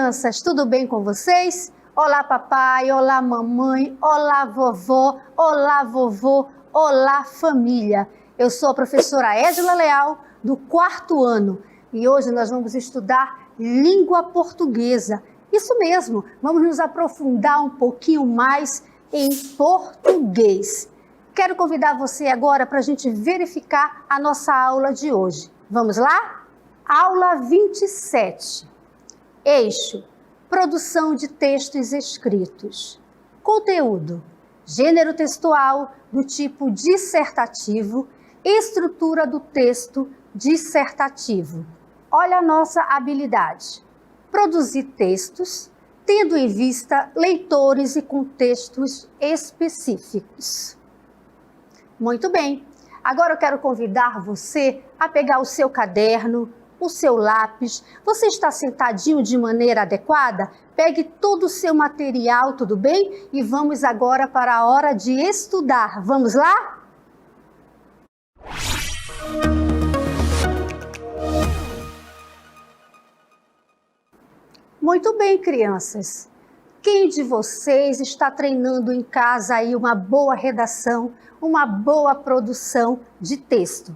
crianças, tudo bem com vocês? Olá papai, olá mamãe, olá vovó, olá vovô, olá família. Eu sou a professora Edila Leal, do 4º ano, e hoje nós vamos estudar língua portuguesa. Isso mesmo, vamos nos aprofundar um pouquinho mais em português. Quero convidar você agora para a gente verificar a nossa aula de hoje. Vamos lá? Aula 27. Eixo: produção de textos escritos. Conteúdo: gênero textual do tipo dissertativo, estrutura do texto dissertativo. Olha a nossa habilidade. Produzir textos, tendo em vista leitores e contextos específicos. Muito bem. Agora eu quero convidar você a pegar o seu caderno, o seu lápis. Você está sentadinho de maneira adequada? Pegue todo o seu material, tudo bem? E vamos agora para a hora de estudar. Vamos lá? Muito bem, crianças. Quem de vocês está treinando em casa aí uma boa redação, uma boa produção de texto?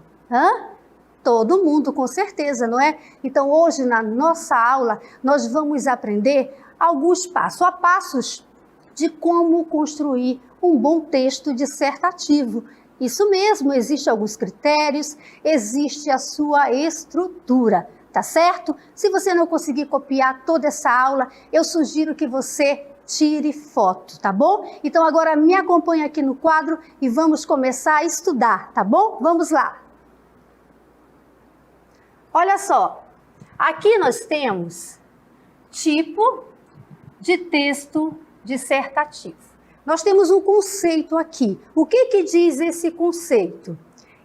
Todo mundo, com certeza, não é? Então, hoje, na nossa aula, nós vamos aprender alguns passo a passos de como construir um bom texto dissertativo. Isso mesmo, existem alguns critérios, existe a sua estrutura, tá certo? Se você não conseguir copiar toda essa aula, eu sugiro que você tire foto, tá bom? Então, agora me acompanha aqui no quadro e vamos começar a estudar, tá bom? Vamos lá! Olha só, aqui nós temos tipo de texto dissertativo. Nós temos um conceito aqui. O que diz esse conceito?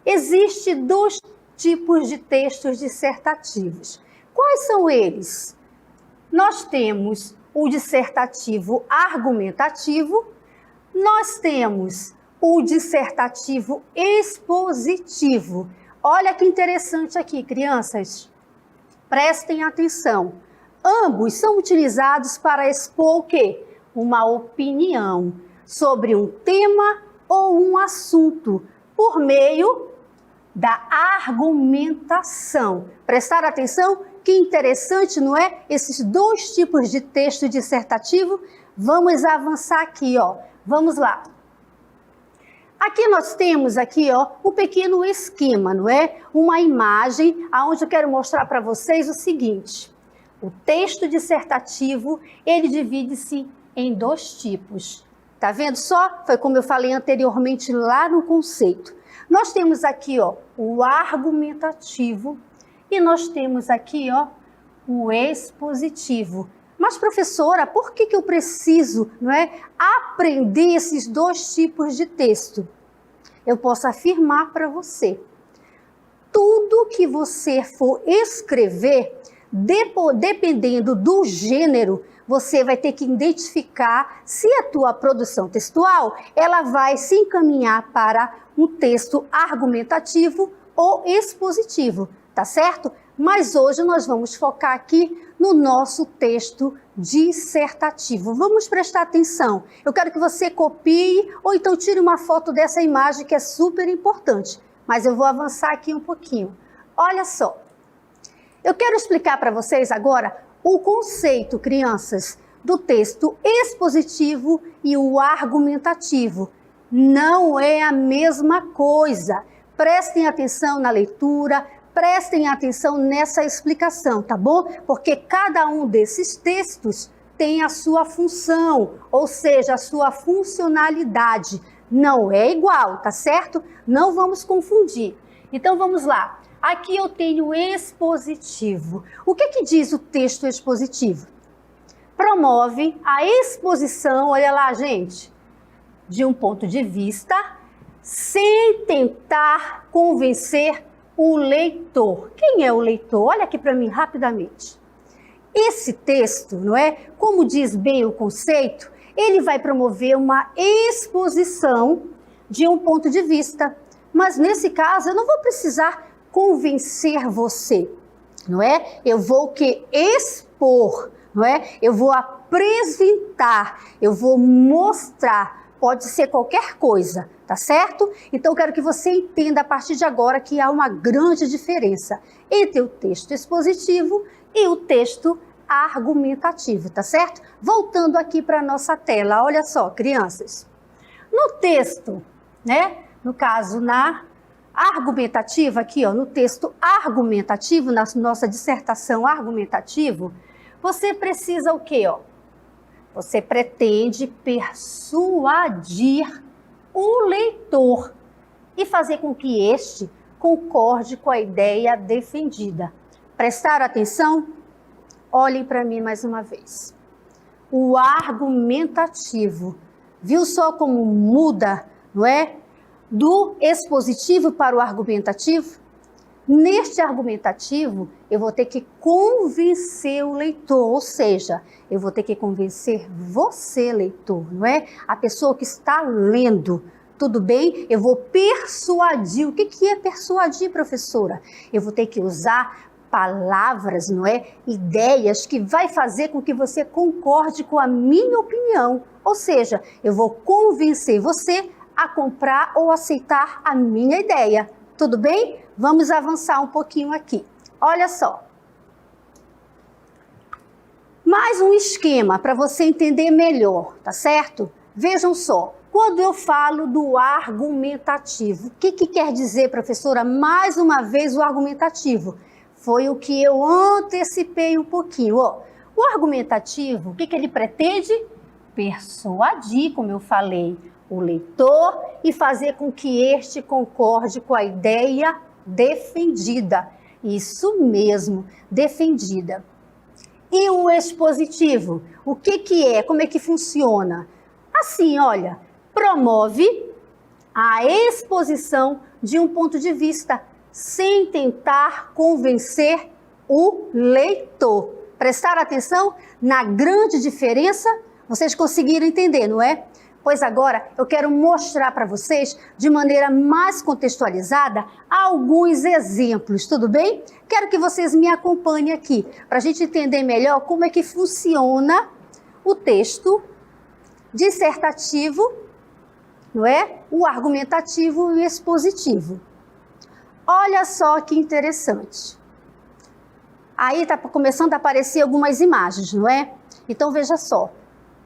Existem dois tipos de textos dissertativos. Quais são eles? Nós temos o dissertativo argumentativo, nós temos o dissertativo expositivo. Olha que interessante aqui, crianças. Prestem atenção. Ambos são utilizados para expor o quê? Uma opinião sobre um tema ou um assunto, por meio da argumentação. Prestar atenção? Que interessante, não é? Esses dois tipos de texto dissertativo. Vamos avançar aqui, ó. Vamos lá. Aqui nós temos aqui, ó, um pequeno esquema, não é? Uma imagem onde eu quero mostrar para vocês o seguinte. O texto dissertativo, ele divide-se em dois tipos. Tá vendo só? Foi como eu falei anteriormente lá no conceito. Nós temos aqui, ó, o argumentativo e nós temos aqui, ó, o expositivo. Mas, professora, por que eu preciso, não é, aprender esses dois tipos de texto? Eu posso afirmar para você. Tudo que você for escrever, dependendo do gênero, você vai ter que identificar se a tua produção textual, ela vai se encaminhar para um texto argumentativo ou expositivo, tá certo? Mas hoje nós vamos focar aqui no nosso texto dissertativo. Vamos prestar atenção. Eu quero que você copie ou então tire uma foto dessa imagem que é super importante. Mas eu vou avançar aqui um pouquinho. Olha só. Eu quero explicar para vocês agora o conceito, crianças, do texto expositivo e o argumentativo. Não é a mesma coisa. Prestem atenção na leitura, prestem atenção nessa explicação, tá bom? Porque cada um desses textos tem a sua função, ou seja, a sua funcionalidade. Não é igual, tá certo? Não vamos confundir. Então vamos lá. Aqui eu tenho expositivo. O que diz o texto expositivo? Promove a exposição, olha lá, gente, de um ponto de vista, sem tentar convencer o leitor. Quem é o leitor? Olha aqui para mim rapidamente. Esse texto, não é? Como diz bem o conceito, ele vai promover uma exposição de um ponto de vista. Mas nesse caso, eu não vou precisar convencer você, não é? Eu vou expor não é? Eu vou apresentar, eu vou mostrar, pode ser qualquer coisa, tá certo? Então, eu quero que você entenda a partir de agora que há uma grande diferença entre o texto expositivo e o texto argumentativo, tá certo? Voltando aqui para a nossa tela, olha só, crianças. No texto, né? No caso, na argumentativa, aqui, ó, no texto argumentativo, na nossa dissertação argumentativo, você precisa o quê, ó? Você pretende persuadir o leitor e fazer com que este concorde com a ideia defendida. Prestaram atenção? Olhem para mim mais uma vez. O argumentativo, viu só como muda, não é? Do expositivo para o argumentativo? Neste argumentativo, eu vou ter que convencer o leitor, ou seja, eu vou ter que convencer você, leitor, não é? A pessoa que está lendo, tudo bem? Eu vou persuadir. O que é persuadir, professora? Eu vou ter que usar palavras, não é? Ideias que vai fazer com que você concorde com a minha opinião. Ou seja, eu vou convencer você a comprar ou aceitar a minha ideia. Tudo bem? Vamos avançar um pouquinho aqui. Olha só. Mais um esquema para você entender melhor, tá certo? Vejam só. Quando eu falo do argumentativo, o que quer dizer, professora? Mais uma vez o argumentativo. Foi o que eu antecipei um pouquinho. Ó. O argumentativo, o que ele pretende? Persuadir, como eu falei, o leitor e fazer com que este concorde com a ideia defendida. Isso mesmo, defendida. E o expositivo? O que é? Como é que funciona? Assim, olha, promove a exposição de um ponto de vista sem tentar convencer o leitor. Prestaram atenção na grande diferença? Vocês conseguiram entender, não é? Pois agora eu quero mostrar para vocês, de maneira mais contextualizada, alguns exemplos, tudo bem? Quero que vocês me acompanhem aqui, para a gente entender melhor como é que funciona o texto dissertativo, não é? O argumentativo e o expositivo. Olha só que interessante. Aí está começando a aparecer algumas imagens, não é? Então veja só.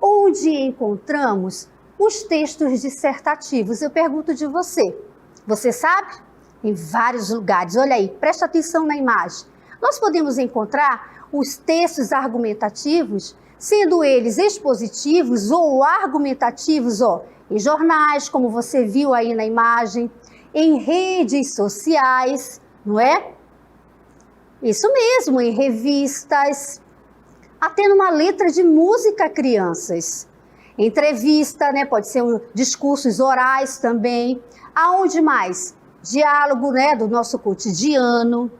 Onde encontramos os textos dissertativos? Eu pergunto de você. Você sabe? Em vários lugares. Olha aí, presta atenção na imagem. Nós podemos encontrar os textos argumentativos, sendo eles expositivos ou argumentativos, ó, em jornais, como você viu aí na imagem, em redes sociais, não é? Isso mesmo, em revistas, até numa letra de música, crianças. Entrevista, né? Pode ser discursos orais também. Aonde mais? Diálogo, né? Do nosso cotidiano.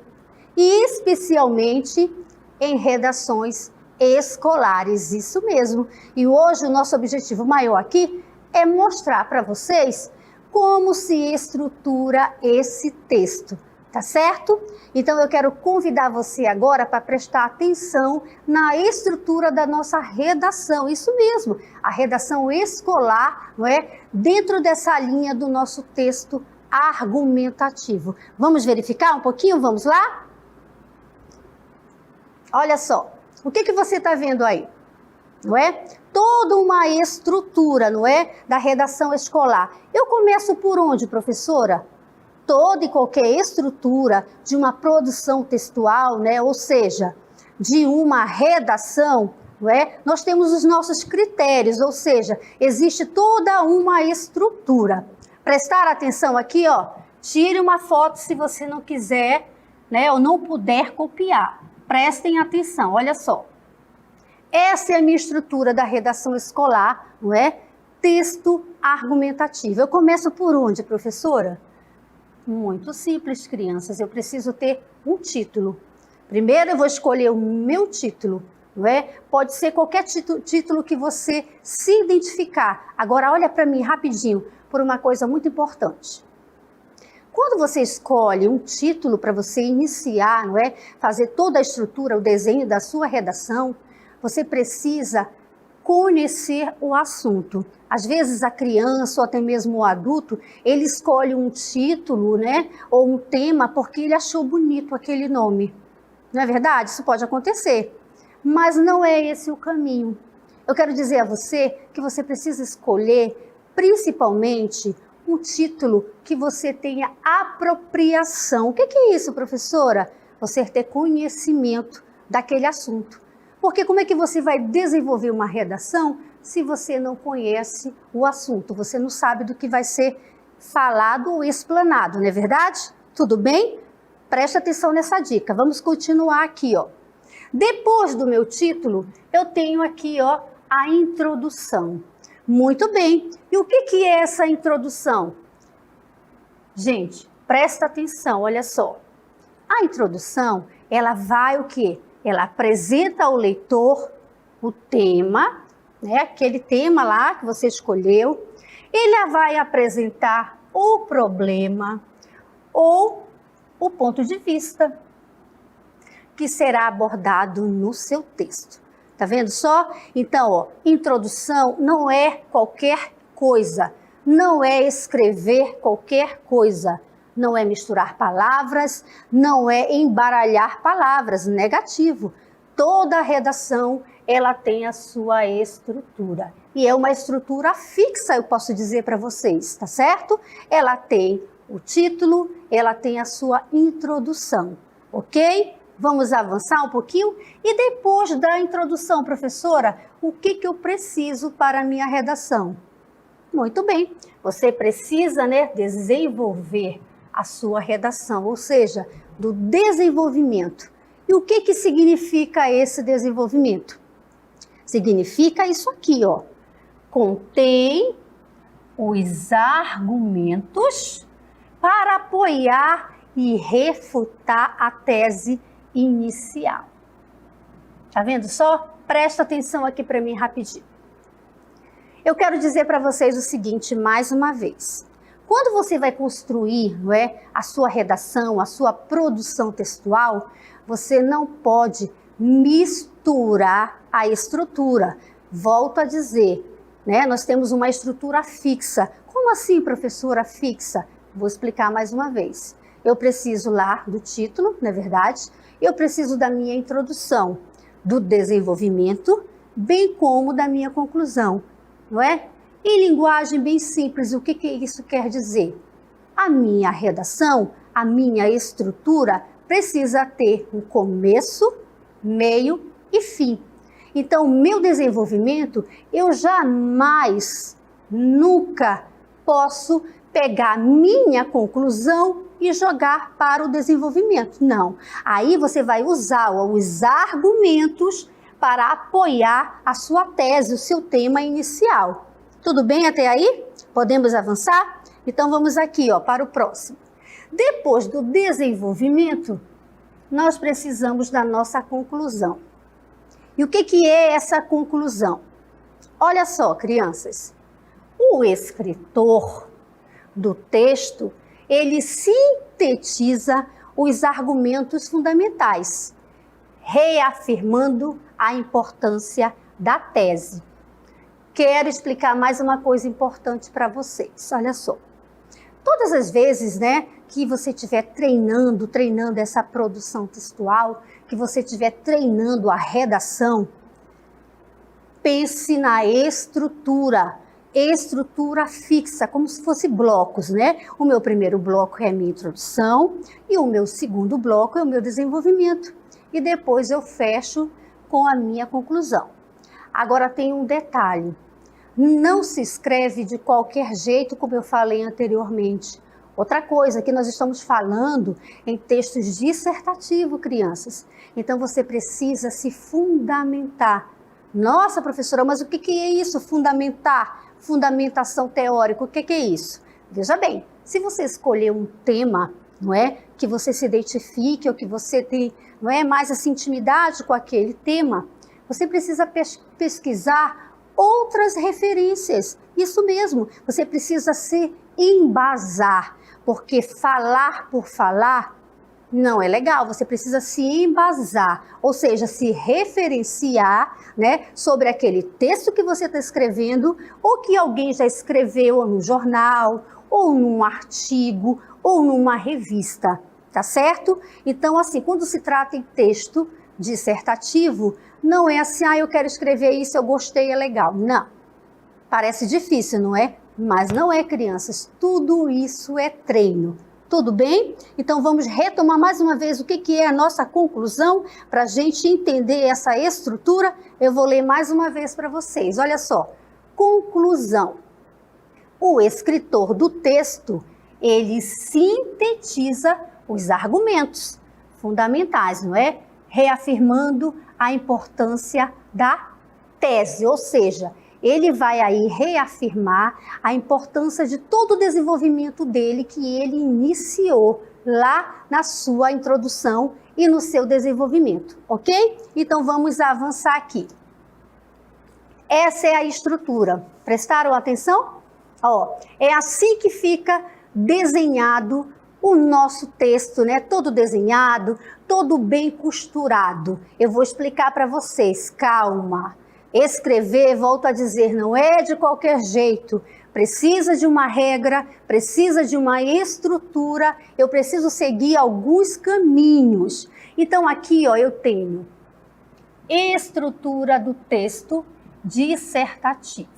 E especialmente em redações escolares, isso mesmo. E hoje o nosso objetivo maior aqui é mostrar para vocês como se estrutura esse texto, tá certo? Então eu quero convidar você agora para prestar atenção na estrutura da nossa redação, isso mesmo, a redação escolar, não é? Dentro dessa linha do nosso texto argumentativo. Vamos verificar um pouquinho? Vamos lá? Olha só, o que você está vendo aí? Não é? Toda uma estrutura, não é? Da redação escolar. Eu começo por onde, professora? Toda e qualquer estrutura de uma produção textual, né? Ou seja, de uma redação, não é? Nós temos os nossos critérios, ou seja, existe toda uma estrutura. Prestar atenção aqui, ó. Tire uma foto se você não quiser, né? Ou não puder copiar. Prestem atenção, olha só. Essa é a minha estrutura da redação escolar, não é? Texto argumentativo. Eu começo por onde, professora? Muito simples, crianças. Eu preciso ter um título. Primeiro eu vou escolher o meu título, não é? Pode ser qualquer título que você se identificar. Agora olha para mim rapidinho, por uma coisa muito importante. Quando você escolhe um título para você iniciar, não é? Fazer toda a estrutura, o desenho da sua redação, você precisa conhecer o assunto. Às vezes a criança ou até mesmo o adulto, ele escolhe um título, né, ou um tema porque ele achou bonito aquele nome. Não é verdade? Isso pode acontecer, mas não é esse o caminho. Eu quero dizer a você que você precisa escolher, principalmente, um título que você tenha apropriação. O que é isso, professora? Você ter conhecimento daquele assunto. Porque como é que você vai desenvolver uma redação se você não conhece o assunto? Você não sabe do que vai ser falado ou explanado, não é verdade? Tudo bem? Preste atenção nessa dica. Vamos continuar aqui, ó. Depois do meu título, eu tenho aqui, ó, a introdução. Muito bem. E o que é essa introdução? Gente, presta atenção, olha só. A introdução, ela vai o quê? Ela apresenta ao leitor o tema, né? Aquele tema lá que você escolheu. Ele vai apresentar o problema ou o ponto de vista que será abordado no seu texto. Tá vendo só? Então, ó, introdução não é qualquer coisa, não é escrever qualquer coisa, não é misturar palavras, não é embaralhar palavras, negativo. Toda redação, ela tem a sua estrutura. E é uma estrutura fixa, eu posso dizer para vocês, tá certo? Ela tem o título, ela tem a sua introdução, ok? Vamos avançar um pouquinho? E depois da introdução, professora, o que eu preciso para a minha redação? Muito bem, você precisa, né, desenvolver a sua redação, ou seja, do desenvolvimento. E o que significa esse desenvolvimento? Significa isso aqui, ó. Contém os argumentos para apoiar e refutar a tese inicial. Tá vendo só? Presta atenção aqui para mim rapidinho. Eu quero dizer para vocês o seguinte mais uma vez. Quando você vai construir, não é, a sua redação, a sua produção textual, você não pode misturar a estrutura. Volto a dizer, né, nós temos uma estrutura fixa. Como assim, professora, fixa? Vou explicar mais uma vez. Eu preciso lá do título, não é verdade? Eu preciso da minha introdução, do desenvolvimento, bem como da minha conclusão, não é? Em linguagem bem simples, o que isso quer dizer? A minha redação, a minha estrutura precisa ter um começo, meio e fim. Então, o meu desenvolvimento, eu jamais, nunca posso pegar minha conclusão e jogar para o desenvolvimento. Não. Aí você vai usar os argumentos para apoiar a sua tese, o seu tema inicial. Tudo bem até aí? Podemos avançar? Então vamos aqui, ó, para o próximo. Depois do desenvolvimento, nós precisamos da nossa conclusão. E o que é essa conclusão? Olha só, crianças. O escritor do texto, ele sintetiza os argumentos fundamentais, reafirmando a importância da tese. Quero explicar mais uma coisa importante para vocês. Olha só. Todas as vezes, né, que você estiver treinando essa produção textual, que você estiver treinando a redação, pense na estrutura fixa, como se fosse blocos, né? O meu primeiro bloco é a minha introdução e o meu segundo bloco é o meu desenvolvimento. E depois eu fecho com a minha conclusão. Agora tem um detalhe. Não se escreve de qualquer jeito, como eu falei anteriormente. Outra coisa, que nós estamos falando em textos dissertativos, crianças. Então, você precisa se fundamentar. Nossa, professora, mas o que é isso, fundamentar? Fundamentação teórica, o que é isso? Veja bem, se você escolher um tema, não é, que você se identifique ou que você tem, não é, mais essa intimidade com aquele tema, você precisa pesquisar outras referências. Isso mesmo, você precisa se embasar, porque falar por falar Não é legal, você precisa se embasar, ou seja, se referenciar, né, sobre aquele texto que você está escrevendo ou que alguém já escreveu no jornal, ou num artigo, ou numa revista, tá certo? Então, assim, quando se trata em texto dissertativo, não é assim, eu quero escrever isso, eu gostei, é legal. Não. Parece difícil, não é? Mas não é, crianças. Tudo isso é treino. Tudo bem? Então vamos retomar mais uma vez o que é a nossa conclusão para a gente entender essa estrutura. Eu vou ler mais uma vez para vocês. Olha só. Conclusão. O escritor do texto, ele sintetiza os argumentos fundamentais, não é? Reafirmando a importância da tese, ou seja, ele vai aí reafirmar a importância de todo o desenvolvimento dele que ele iniciou lá na sua introdução e no seu desenvolvimento, ok? Então vamos avançar aqui. Essa é a estrutura. Prestaram atenção? Ó, é assim que fica desenhado o nosso texto, né? Todo desenhado, todo bem costurado. Eu vou explicar para vocês, calma. Escrever, volto a dizer, não é de qualquer jeito. Precisa de uma regra, precisa de uma estrutura, eu preciso seguir alguns caminhos. Então aqui, ó, eu tenho estrutura do texto dissertativo.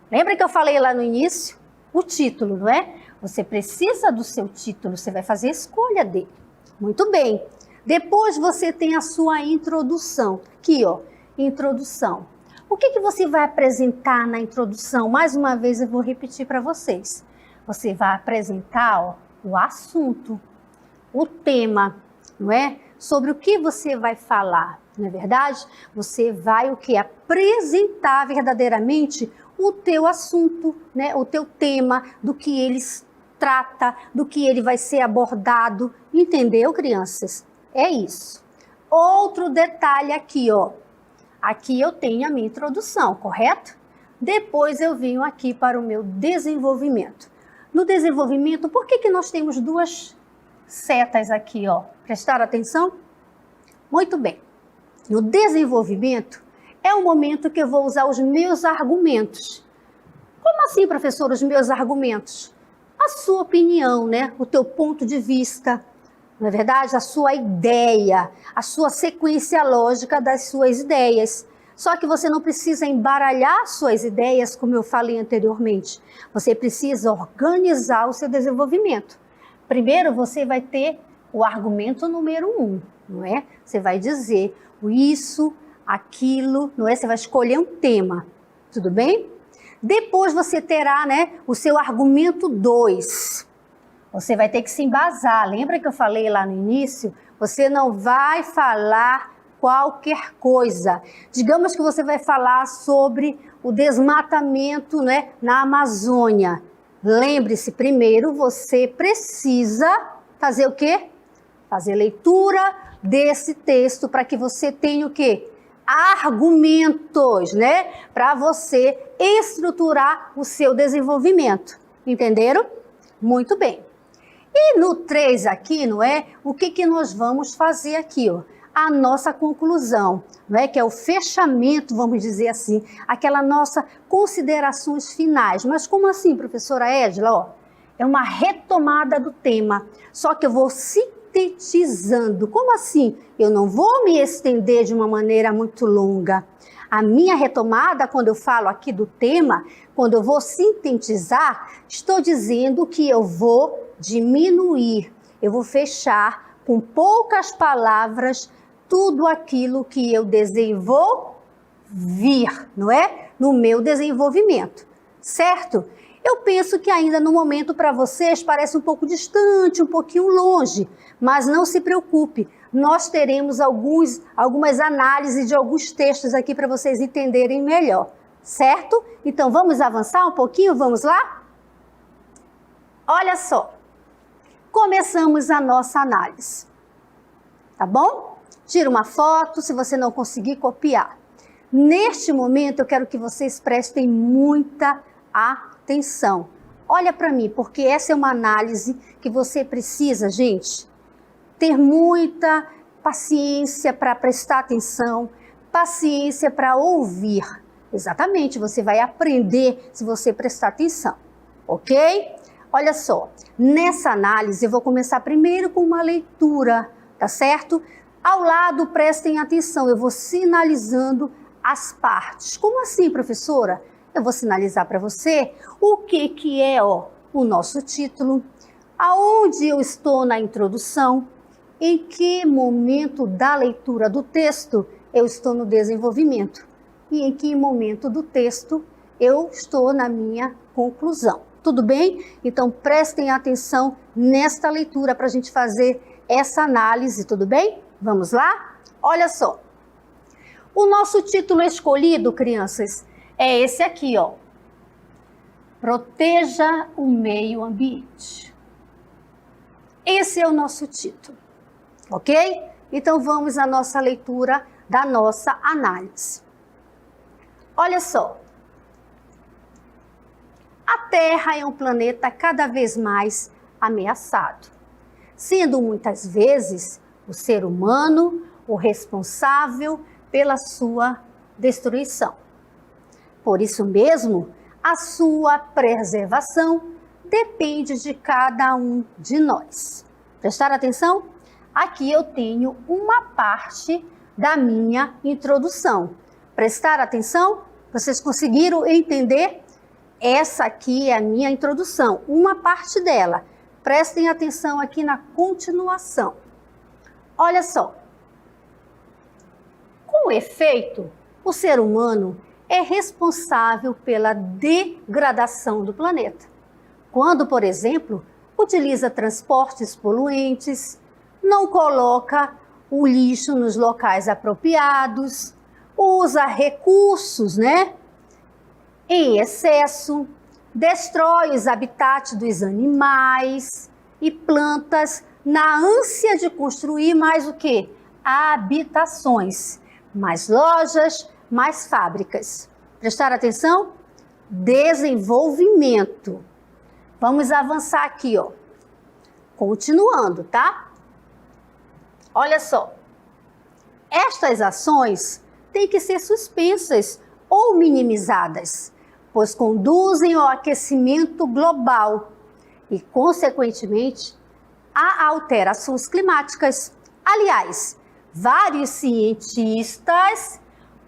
Lembra que eu falei lá no início? O título, não é? Você precisa do seu título, você vai fazer a escolha dele. Muito bem. Depois você tem a sua introdução. Aqui, ó, introdução. O que você vai apresentar na introdução? Mais uma vez eu vou repetir para vocês. Você vai apresentar, ó, o assunto, o tema, não é? Sobre o que você vai falar, não é verdade? Você vai o que? Apresentar verdadeiramente o teu assunto, né? O teu tema, do que ele trata, do que ele vai ser abordado. Entendeu, crianças? É isso. Outro detalhe aqui, ó. Aqui eu tenho a minha introdução, correto? Depois eu venho aqui para o meu desenvolvimento. No desenvolvimento, por que nós temos duas setas aqui, ó? Prestaram atenção? Muito bem. No desenvolvimento, é o momento que eu vou usar os meus argumentos. Como assim, professor, os meus argumentos? A sua opinião, né? O teu ponto de vista, não é verdade? A sua ideia, a sua sequência lógica das suas ideias. Só que você não precisa embaralhar suas ideias, como eu falei anteriormente. Você precisa organizar o seu desenvolvimento. Primeiro, você vai ter o argumento número 1, não é? Você vai dizer o isso, aquilo, não é? Você vai escolher um tema, tudo bem? Depois você terá, né, o seu argumento 2. Você vai ter que se embasar. Lembra que eu falei lá no início? Você não vai falar qualquer coisa. Digamos que você vai falar sobre o desmatamento, né, na Amazônia. Lembre-se, primeiro você precisa fazer o quê? Fazer leitura desse texto para que você tenha o quê? Argumentos, né? Para você estruturar o seu desenvolvimento. Entenderam? Muito bem. E no 3 aqui, não é? O que nós vamos fazer aqui, ó? A nossa conclusão, não é? Que é o fechamento, vamos dizer assim, aquela nossa considerações finais. Mas como assim, professora Edila? Ó, é uma retomada do tema, só que eu vou sintetizando. Como assim? Eu não vou me estender de uma maneira muito longa. A minha retomada, quando eu falo aqui do tema, quando eu vou sintetizar, estou dizendo que eu vou diminuir, eu vou fechar com poucas palavras tudo aquilo que eu desenvolver, não é? No meu desenvolvimento, certo? Eu penso que ainda no momento para vocês parece um pouco distante, um pouquinho longe, mas não se preocupe, nós teremos algumas análises de alguns textos aqui para vocês entenderem melhor, certo? Então vamos avançar um pouquinho, vamos lá? Olha só, começamos a nossa análise, tá bom? Tira uma foto se você não conseguir copiar. Neste momento eu quero que vocês prestem muita atenção. Olha para mim, porque essa é uma análise que você precisa, gente, ter muita paciência para prestar atenção, paciência para ouvir. Exatamente, você vai aprender se você prestar atenção, ok? Olha só, nessa análise eu vou começar primeiro com uma leitura, tá certo? Ao lado, prestem atenção, eu vou sinalizando as partes. Como assim, professora? Eu vou sinalizar para você o que é o nosso título, aonde eu estou na introdução, em que momento da leitura do texto eu estou no desenvolvimento e em que momento do texto eu estou na minha conclusão. Tudo bem? Então prestem atenção nesta leitura para a gente fazer essa análise, tudo bem? Vamos lá? Olha só. O nosso título escolhido, crianças, é esse aqui, ó. Proteja o meio ambiente. Esse é o nosso título, ok? Então vamos à nossa leitura da nossa análise. Olha só. A Terra é um planeta cada vez mais ameaçado, sendo muitas vezes o ser humano o responsável pela sua destruição. Por isso mesmo, a sua preservação depende de cada um de nós. Prestar atenção? Aqui eu tenho uma parte da minha introdução. Prestar atenção? Vocês conseguiram entender? Essa aqui é a minha introdução, uma parte dela. Prestem atenção aqui na continuação. Olha só. Com efeito, o ser humano é responsável pela degradação do planeta. Quando, por exemplo, utiliza transportes poluentes, não coloca o lixo nos locais apropriados, usa recursos, em excesso, destrói os habitats dos animais e plantas na ânsia de construir mais o quê? Habitações, mais lojas, mais fábricas. Prestar atenção? Desenvolvimento. Vamos avançar aqui, ó. Continuando, tá? Olha só. Estas ações têm que ser suspensas ou minimizadas, pois conduzem ao aquecimento global e, consequentemente, a alterações climáticas. Aliás, vários cientistas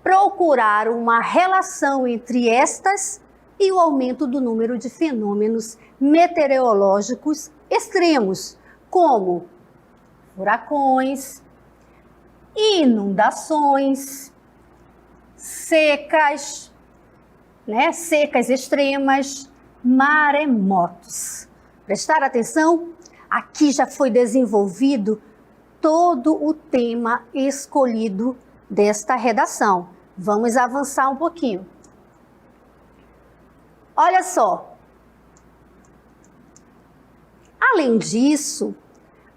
procuraram uma relação entre estas e o aumento do número de fenômenos meteorológicos extremos, como furacões, inundações, secas, secas extremas, maremotos. Prestar atenção? Aqui já foi desenvolvido todo o tema escolhido desta redação. Vamos avançar um pouquinho. Olha só. Além disso,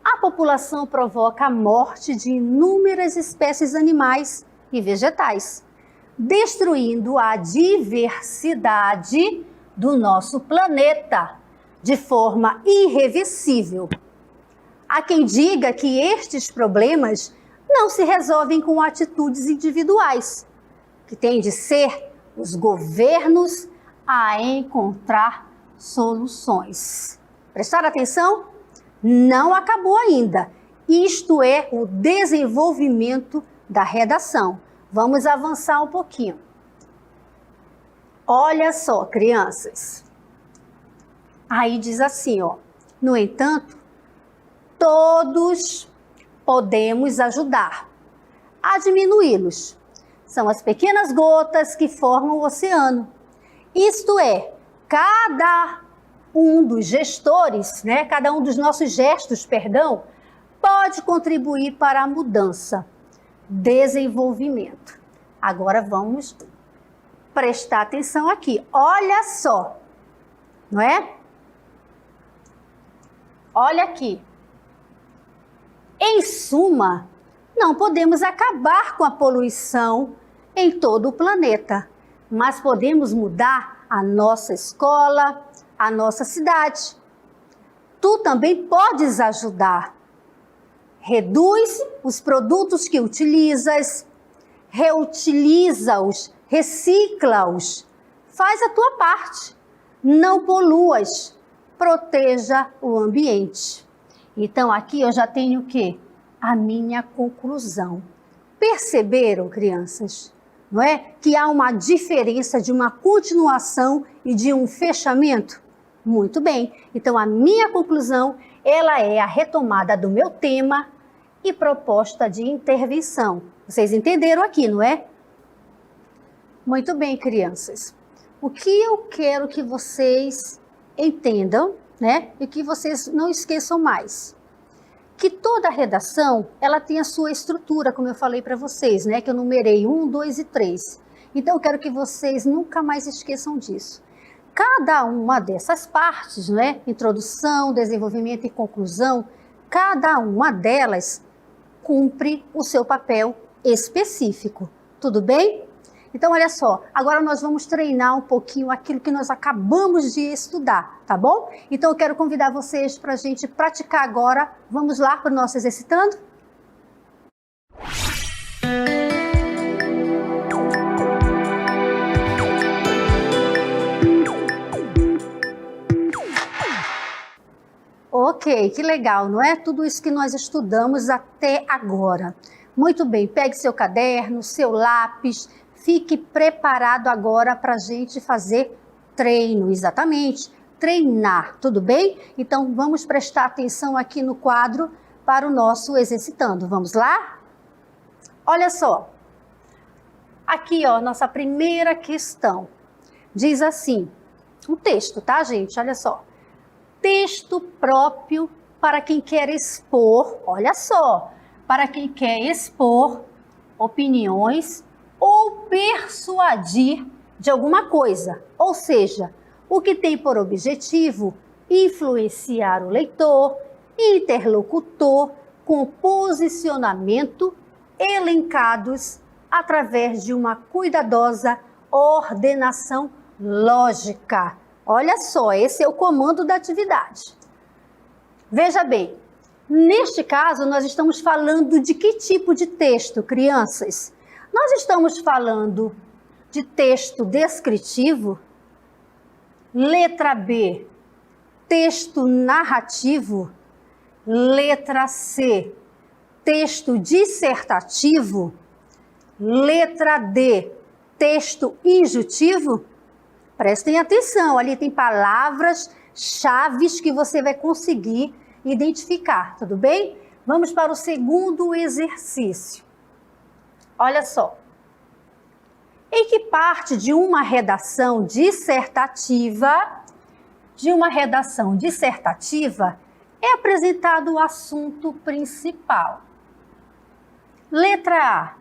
a população provoca a morte de inúmeras espécies animais e vegetais, destruindo a diversidade do nosso planeta de forma irreversível. Há quem diga que estes problemas não se resolvem com atitudes individuais, que tem de ser os governos a encontrar soluções. Prestar atenção? Não acabou ainda. Isto é o desenvolvimento da redação. Vamos avançar um pouquinho. Olha só, crianças. Aí diz assim, ó. No entanto, todos podemos ajudar a diminuí-los. São as pequenas gotas que formam o oceano. Isto é, cada um dos gestores, cada um dos nossos gestos, pode contribuir para a mudança, desenvolvimento. Agora vamos prestar atenção aqui. Olha só, não é? Olha aqui. Em suma, não podemos acabar com a poluição em todo o planeta, mas podemos mudar a nossa escola, a nossa cidade. Tu também podes ajudar. reduz os produtos que utilizas, reutiliza-os, recicla-os. Faz a tua parte. Não poluas. Proteja o ambiente. Então, aqui eu já tenho o quê? A minha conclusão. Perceberam, crianças? Não é? Que há uma diferença de uma continuação e de um fechamento? Muito bem. Então, a minha conclusão, ela é a retomada do meu tema e proposta de intervenção. Vocês entenderam aqui, não é? Muito bem, crianças. O que eu quero que vocês entendam, né? E que vocês não esqueçam mais. Que toda redação, ela tem a sua estrutura, como eu falei para vocês, né? Que eu numerei 1, 2 e 3. Então, eu quero que vocês nunca mais esqueçam disso. Cada uma dessas partes, né? Introdução, desenvolvimento e conclusão, cada uma delas cumpre o seu papel específico. Tudo bem? Então, olha só, agora nós vamos treinar um pouquinho aquilo que nós acabamos de estudar, tá bom? Então, eu quero convidar vocês para a gente praticar agora. Vamos lá para o nosso exercitando? Ok, que legal, não é? Tudo isso que nós estudamos até agora. Muito bem, pegue seu caderno, seu lápis, fique preparado agora para a gente fazer treino, exatamente, treinar, tudo bem? Então, vamos prestar atenção aqui no quadro para o nosso exercitando. Vamos lá? Olha só, aqui, ó, nossa primeira questão. Diz assim, um texto, tá, gente? Olha só. Texto próprio para quem quer expor, olha só, para quem quer expor opiniões ou persuadir de alguma coisa, ou seja, o que tem por objetivo influenciar o leitor, interlocutor com posicionamento elencados através de uma cuidadosa ordenação lógica. Olha só, esse é o comando da atividade. Veja bem, neste caso nós estamos falando de que tipo de texto, crianças? Nós estamos falando de texto descritivo, letra B, texto narrativo, letra C, texto dissertativo, letra D, texto injuntivo. Prestem atenção, ali tem palavras-chave que você vai conseguir identificar, tudo bem? Vamos para o segundo exercício. Olha só. Em que parte de uma redação dissertativa, é apresentado o assunto principal? Letra A.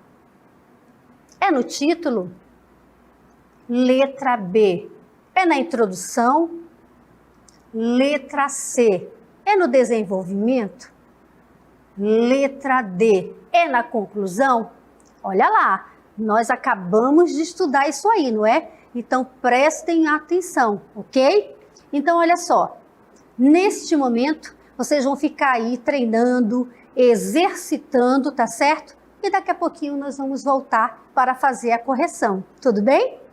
É no título? Letra B. É na introdução? Letra C. É no desenvolvimento? Letra D. É na conclusão? Olha lá, nós acabamos de estudar isso aí, não é? Então, prestem atenção, ok? Então, olha só. Neste momento, vocês vão ficar aí treinando, exercitando, tá certo? E daqui a pouquinho nós vamos voltar para fazer a correção. Tudo bem?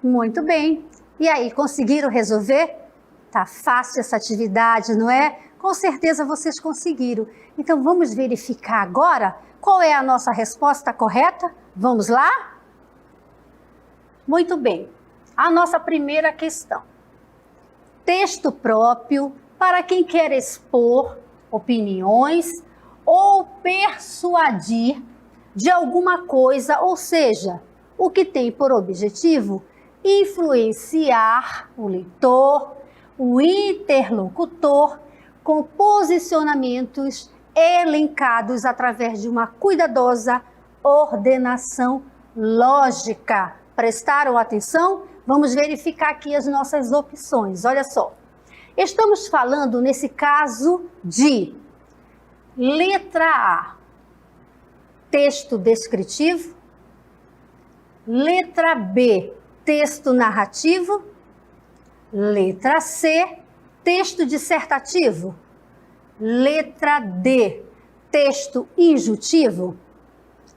Muito bem. E aí, conseguiram resolver? Tá fácil essa atividade, não é? Com certeza vocês conseguiram. Então vamos verificar agora qual é a nossa resposta correta? Vamos lá? Muito bem. A nossa primeira questão. Texto próprio para quem quer expor opiniões ou persuadir de alguma coisa, ou seja, o que tem por objetivo influenciar o leitor, o interlocutor, com posicionamentos elencados através de uma cuidadosa ordenação lógica. Prestaram atenção? Vamos verificar aqui as nossas opções. Olha só. Estamos falando, nesse caso, de letra A, texto descritivo, letra B, texto narrativo, letra C, texto dissertativo, letra D, texto injuntivo.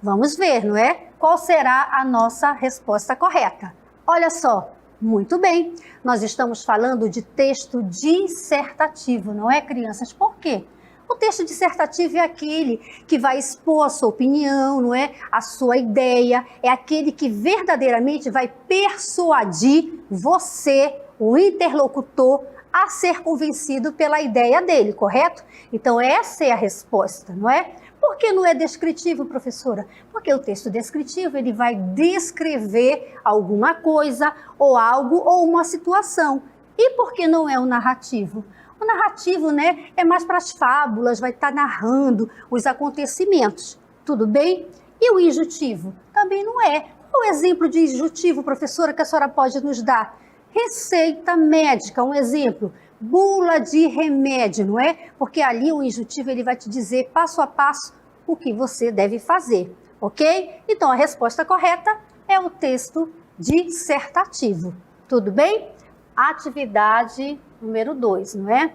Vamos ver, não é? Qual será a nossa resposta correta? Olha só, muito bem, nós estamos falando de texto dissertativo, não é, crianças? Por quê? O texto dissertativo é aquele que vai expor a sua opinião, não é? A sua ideia, é aquele que verdadeiramente vai persuadir você, o interlocutor, a ser convencido pela ideia dele, correto? Então essa é a resposta, não é? Por que não é descritivo, professora? Porque o texto descritivo ele vai descrever alguma coisa, ou algo, ou uma situação. E por que não é o narrativo? O narrativo, né, é mais para as fábulas, vai estar narrando os acontecimentos, tudo bem? E o injuntivo? Também não é. Qual o exemplo de injuntivo, professora, que a senhora pode nos dar? Receita médica, um exemplo. Bula de remédio, não é? Porque ali o injuntivo ele vai te dizer passo a passo o que você deve fazer, ok? Então a resposta correta é o texto dissertativo, tudo bem? Atividade número 2, não é?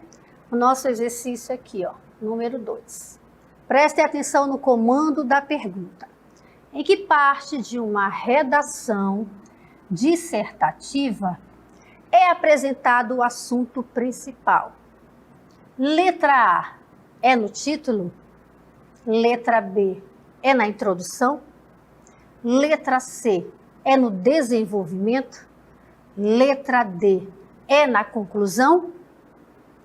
O nosso exercício aqui, ó, número 2. Preste atenção no comando da pergunta. Em que parte de uma redação dissertativa é apresentado o assunto principal? Letra A é no título? Letra B é na introdução? Letra C é no desenvolvimento? Letra D é na conclusão?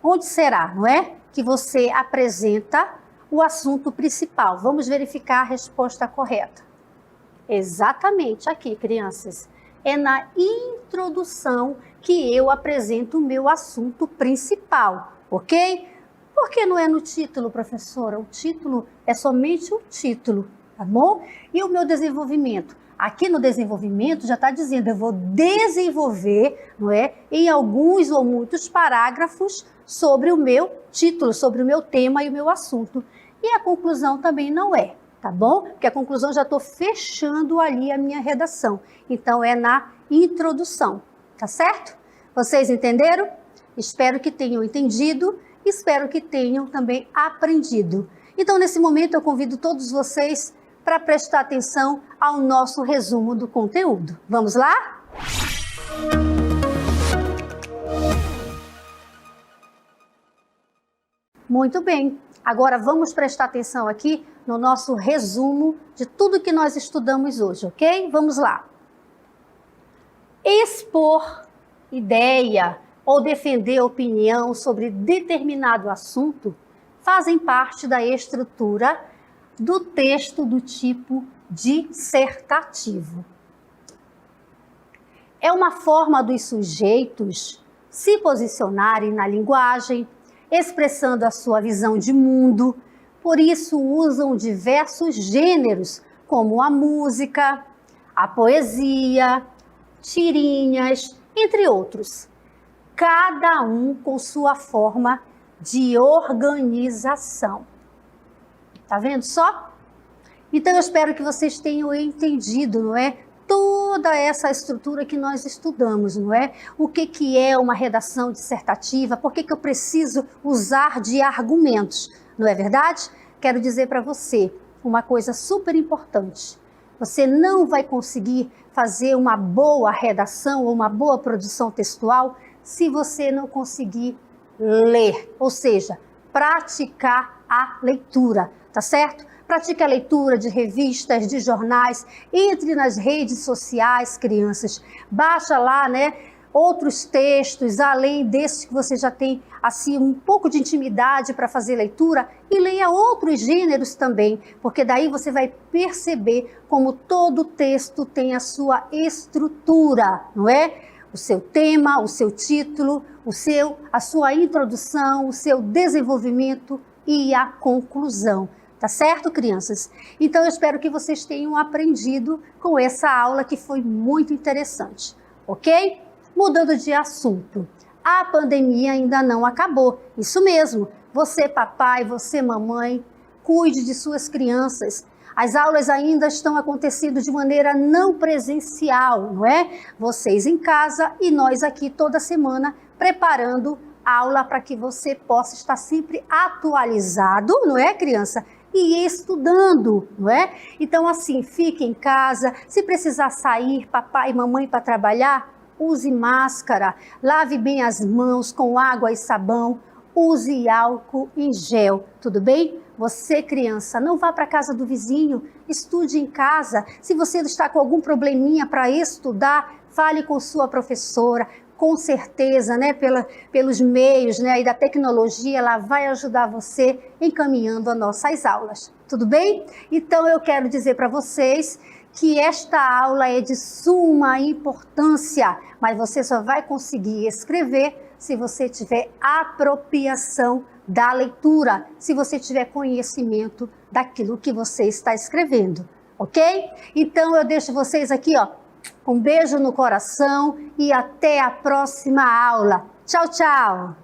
Onde será, não é? Que você apresenta o assunto principal. Vamos verificar a resposta correta. Exatamente aqui, crianças. É na introdução que eu apresento o meu assunto principal, ok? Por que não é no título, professora? O título é somente o título, tá bom? E o meu desenvolvimento? Aqui no desenvolvimento já está dizendo, eu vou desenvolver, não é? Em alguns ou muitos parágrafos sobre o meu título, sobre o meu tema e o meu assunto. E a conclusão também não é. Tá bom? Porque a conclusão já estou fechando ali a minha redação. Então, é na introdução, tá certo? Vocês entenderam? Espero que tenham entendido, espero que tenham também aprendido. Então, nesse momento, eu convido todos vocês para prestar atenção ao nosso resumo do conteúdo. Vamos lá? Muito bem. Agora, vamos prestar atenção aqui no nosso resumo de tudo que nós estudamos hoje, ok? Vamos lá. Expor ideia ou defender opinião sobre determinado assunto fazem parte da estrutura do texto do tipo dissertativo. É uma forma dos sujeitos se posicionarem na linguagem, expressando a sua visão de mundo. Por isso usam diversos gêneros, como a música, a poesia, tirinhas, entre outros. Cada um com sua forma de organização. Tá vendo só? Então eu espero que vocês tenham entendido, não é? Toda essa estrutura que nós estudamos, não é? O que é uma redação dissertativa, por que eu preciso usar de argumentos, não é verdade? Quero dizer para você uma coisa super importante. Você não vai conseguir fazer uma boa redação ou uma boa produção textual se você não conseguir ler, ou seja, praticar a leitura, tá certo? Pratique a leitura de revistas, de jornais, entre nas redes sociais, crianças, baixa lá, né, outros textos, além desses que você já tem, assim, um pouco de intimidade para fazer leitura, e leia outros gêneros também, porque daí você vai perceber como todo texto tem a sua estrutura, não é? O seu tema, o seu título, a sua introdução, o seu desenvolvimento e a conclusão. Tá certo, crianças? Então, eu espero que vocês tenham aprendido com essa aula que foi muito interessante, ok? Mudando de assunto, a pandemia ainda não acabou. Isso mesmo, você papai, você mamãe, cuide de suas crianças. As aulas ainda estão acontecendo de maneira não presencial, não é? Vocês em casa e nós aqui toda semana preparando aula para que você possa estar sempre atualizado, não é, criança? E estudando, não é? Então, assim, fique em casa. Se precisar sair, papai e mamãe, para trabalhar, use máscara, lave bem as mãos com água e sabão, use álcool em gel, tudo bem? Você, criança, não vá para a casa do vizinho, estude em casa. Se você está com algum probleminha para estudar, fale com sua professora. Com certeza, né, pelos meios, né, e da tecnologia, ela vai ajudar você encaminhando as nossas aulas. Tudo bem? Então, eu quero dizer para vocês que esta aula é de suma importância, mas você só vai conseguir escrever se você tiver apropriação da leitura, se você tiver conhecimento daquilo que você está escrevendo, ok? Então, eu deixo vocês aqui, ó, um beijo no coração e até a próxima aula. Tchau, tchau!